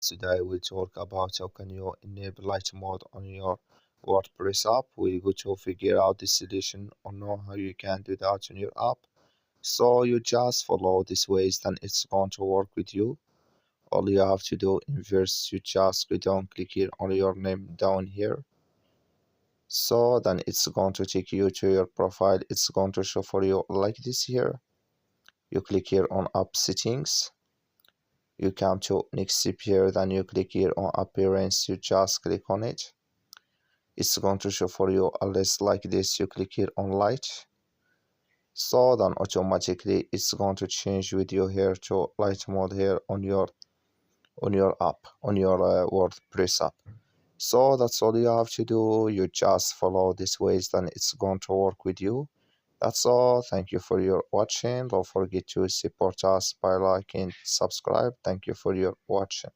Today we'll talk about how can you enable light mode on your WordPress app. We're going to figure out the solution or know how you can do that on your app. So you just follow these ways, then it's going to work with you. All you have to do in verse, you just go down, click here on your name down here. So then it's going to take you to your profile. It's going to show for you like this here. You click here on app settings. You come to next step here, then you click here on appearance. You just click on it. It's going to show for you a list like this. You click here on light. So then automatically it's going to change with you here to light mode here on your app, on your WordPress app. So that's all you have to do. You just follow these ways, then it's going to work with you. That's all. Thank you for your watching. Don't forget to support us by liking, subscribe. Thank you for your watching.